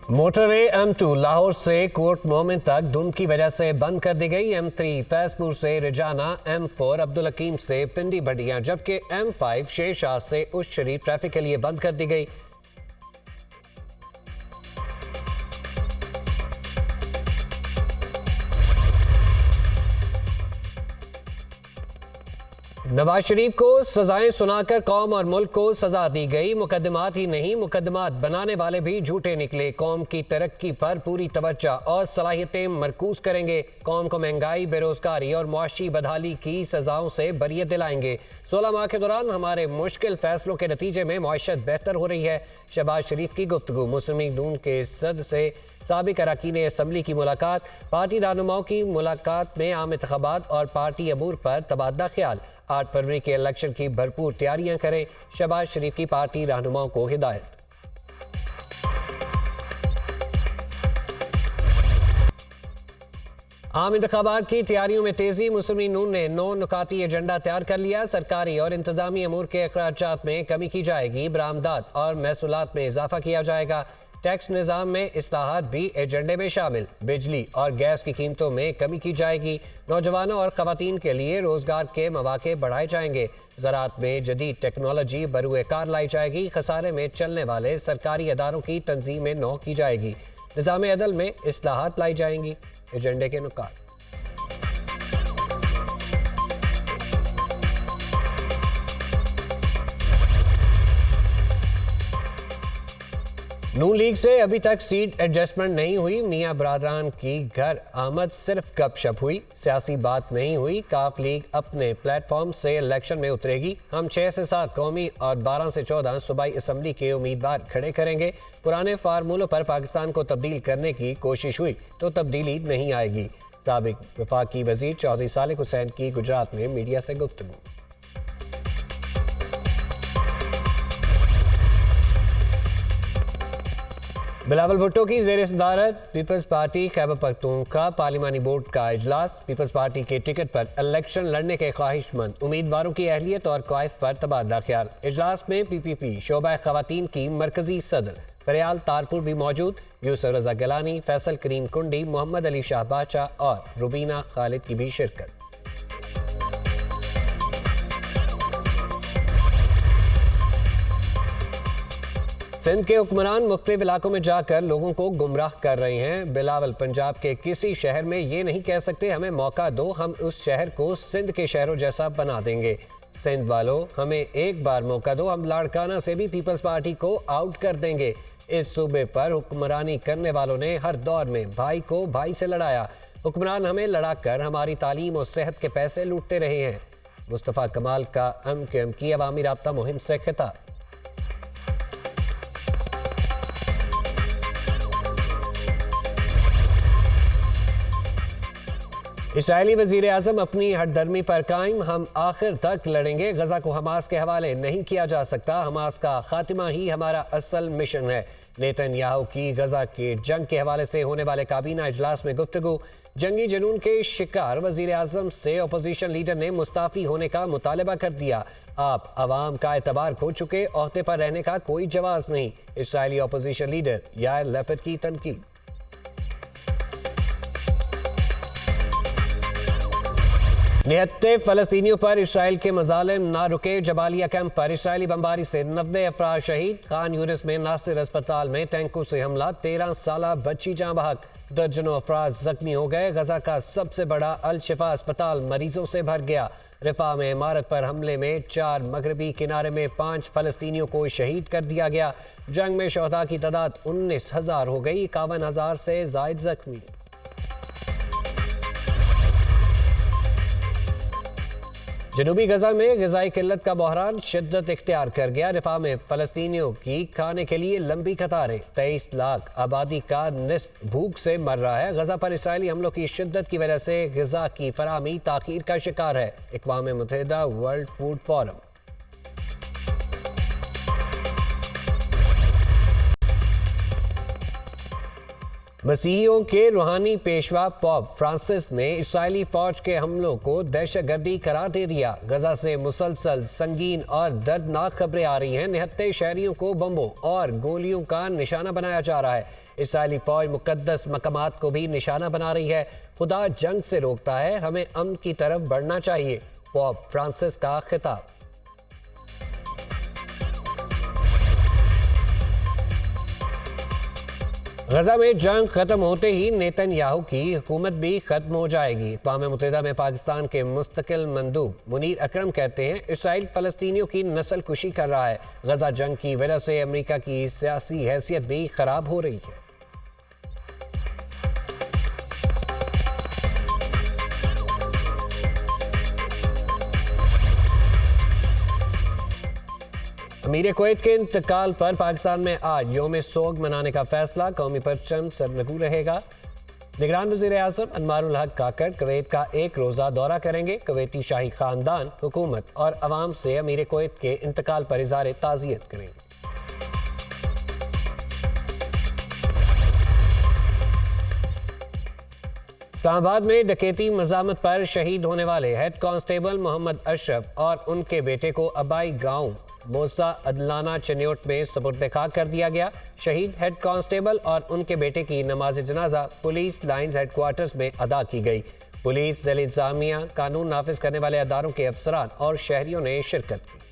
Motorway M2 Lahore से coat मोमिन तक धुंध की वजह से बंद कर दी गई। M3 फैजपुर से रिजाना, M4 अब्दुल हकीम से पिंडी भटियां, जबकि M5 शेरशाह से उस शरीफ ट्रैफिक के लिए बंद कर दी गई। नवाज शरीफ को सजाएं सुनाकर कौम और मुल्क को सजा दी गई। मुकदमात ही नहीं, मुकदमात बनाने वाले भी झूठे निकले। कौम की तरक्की पर पूरी तवज्जो और सलाहियतें मरकूज करेंगे। कौम को महंगाई, बेरोजगारी और मुआशी बदहाली की सजाओं से बरियत दिलाएंगे। 16 माह के दौरान हमारे मुश्किल फैसलों के नतीजे में मईशत बेहतर हो रही है। शहबाज शरीफ की गुफ्तगू। मुस्लिम लीग नून के सदर से साबिक अरकान असम्बली की मुलाकात। पार्टी रहनुमाओं की मुलाकात में आम इंतखाबात और पार्टी अमूर पर तबादला ख्याल। 8 फरवरी के इलेक्शन की भरपूर तैयारियां करें, शहबाज शरीफ की पार्टी रहनुमाओं को हिदायत। आम इंतखाबात की तैयारियों में तेजी। मुस्लिम लीग नून ने 9 नुकाती एजेंडा तैयार कर लिया। सरकारी और इंतजामी अमूर के अखराजात में कमी की जाएगी। बरामदात और महसूलात में इजाफा किया जाएगा। टैक्स निज़ाम में इस्लाहात भी एजेंडे में शामिल। बिजली और गैस की कीमतों में कमी की जाएगी। नौजवानों और ख़वातीन के लिए रोज़गार के मौक़े बढ़ाए जाएंगे। ज़राअत में जदीद टेक्नोलॉजी बरूए कार लाई जाएगी। खसारे में चलने वाले सरकारी अदारों की तंजीमें नौ की जाएगी। निज़ाम अदल में इस्लाहात लाई जाएंगी। एजेंडे के नुकात। नून लीग से अभी तक सीट एडजस्टमेंट नहीं हुई। मियां बरादरान की घर आमद सिर्फ गपशप हुई, सियासी बात नहीं हुई। काफ लीग अपने प्लेटफॉर्म से इलेक्शन में उतरेगी। हम 6 से 7 कौमी और 12 से 14 सूबाई असम्बली के उम्मीदवार खड़े करेंगे। पुराने फार्मूलों पर पाकिस्तान को तब्दील करने की कोशिश हुई तो तब्दीली नहीं आएगी। साबिक वफाकी वजीर चौधरी सालिक हुसैन की गुजरात में मीडिया से गुफ्तगू। बिलावल भुट्टो की ज़ेर सदारत पीपल्स पार्टी खैबर पख्तूनख्वा पार्लिमानी बोर्ड का इजलास। पीपल्स पार्टी के टिकट पर इलेक्शन लड़ने के ख्वाहिशमंद उम्मीदवारों की अहलियत और क्वाइफ पर तबादला ख्याल। इजलास में PPP शोबा खवातीन की मरकजी सदर फरियाल तारपुर भी मौजूद। यूसुफ रजा गिलानी, फैसल करीम कुंडी, मोहम्मद अली शाह बादशाह और रुबीना खालिद की भी शिरकत। सिंध के हुक्मरान मुख्तलिफ इलाकों में जाकर लोगों को गुमराह कर रहे हैं। बिलावल पंजाब के किसी शहर में ये नहीं कह सकते हमें मौका दो, हम उस शहर को सिंध के शहरों जैसा बना देंगे। सिंध वालों, हमें एक बार मौका दो, हम लाड़काना से भी पीपल्स पार्टी को आउट कर देंगे। इस सूबे पर हुक्मरानी करने वालों ने हर दौर में भाई को भाई से लड़ाया। हुक्मरान हमें लड़ाकर हमारी तालीम और सेहत के पैसे लूटते रहे हैं। मुस्तफ़ा कमाल का MQM की अवामी राब्ता मुहिम से खिताब। इस्राईली वज़ीर आज़म अपनी हठधर्मी पर कायम। हम आखिर तक लड़ेंगे। गजा को हमास के हवाले नहीं किया जा सकता। हमास का खात्मा ही हमारा असल मिशन है। नेतन्याहू की गजा के जंग के हवाले से होने वाले काबीना इजलास में गुफ्तगू। जंगी जुनून के शिकार वज़ीर आज़म से अपोजिशन लीडर ने मुस्ताफ़ी होने का मुतालबा कर दिया। आप अवाम का एतबार खो चुके, ओहदे पर रहने का कोई जवाज नहीं। इस्राईली अपोजिशन लीडर यार लैपिड की तनकीद। निहत्ते फ़लस्तीनियों पर इसराइल के मजालिम ना रुके। जबालिया कैंप पर इसराइली बमबारी से 90 अफराद शहीद। खान यूनिस में नासिर अस्पताल में टैंकों से हमला, 13 साला बच्ची जाँ बहक। दर्जनों अफराद जख्मी हो गए। गजा का सबसे बड़ा अल शिफा अस्पताल मरीजों से भर गया। रिफा में इमारत पर हमले में 4 मगरबी किनारे में 5 फ़लस्तीनियों को शहीद कर दिया गया। जंग में शहदा की तादाद 19,000 हो गई। 51,000 से जायद जख्मी। जनूबी गजा में ग़िज़ाई किल्लत का बहरान शिद्दत इख्तियार कर गया। रिफा में फ़लस्तीनियों की खाने के लिए लंबी कतारें। 23 लाख आबादी का निस्फ भूख से मर रहा है। गजा पर इसराइली हमलों की शिद्दत की वजह से ग़िज़ा की फराहमी ताख़ीर का शिकार है। अक़वाम मुत्तहिदा वर्ल्ड फूड फोरम। मसीहियों के रूहानी पेशवा पॉप फ्रांसिस ने इस्राएली फौज के हमलों को दहशतगर्दी करार दे दिया। गजा से मुसलसल संगीन और दर्दनाक खबरें आ रही हैं। निहत्थे शहरियों को बमों और गोलियों का निशाना बनाया जा रहा है। इस्राएली फौज मुकद्दस मकामात को भी निशाना बना रही है। खुदा जंग से रोकता है, हमें अमन की तरफ बढ़ना चाहिए। पॉप फ्रांसिस का खिताब। गजा में जंग खत्म होते ही नेतन्याहू की हुकूमत भी खत्म हो जाएगी। अक़वाम मुत्तहिदा में पाकिस्तान के मुस्तकिल मंदूब मुनीर अकरम कहते हैं इसराइल फ़लस्तीनियों की नस्ल कुशी कर रहा है। गजा जंग की वजह से अमेरिका की सियासी हैसियत भी खराब हो रही है। अमीर कुवैत के इंतकाल पर पाकिस्तान में आज यौम सोग मनाने का फैसला। कौमी परचम सरनगू रहेगा। निगरान वज़ीर आज़म अनवारुल हक काकर कुवैत का एक रोज़ा दौरा करेंगे। कुवैती शाही खानदान, हुकूमत और अवाम से अमीर कुवैत के इंतकाल पर इज़हार ताज़ियत करेंगे। इस्लामाबाद में डकैती मज़ामत पर शहीद होने वाले हेड कांस्टेबल मोहम्मद अशरफ और उनके बेटे को अबाई गांव मोसा अदलाना चन्योट में सुपुर्द खाक कर दिया गया। शहीद हेड कांस्टेबल और उनके बेटे की नमाज जनाजा पुलिस लाइन्स हेडक्वार्टर्स में अदा की गई। पुलिस, ज़िला इंतज़ामिया, कानून नाफिज करने वाले अदारों के अफसरान और शहरियों ने शिरकत की।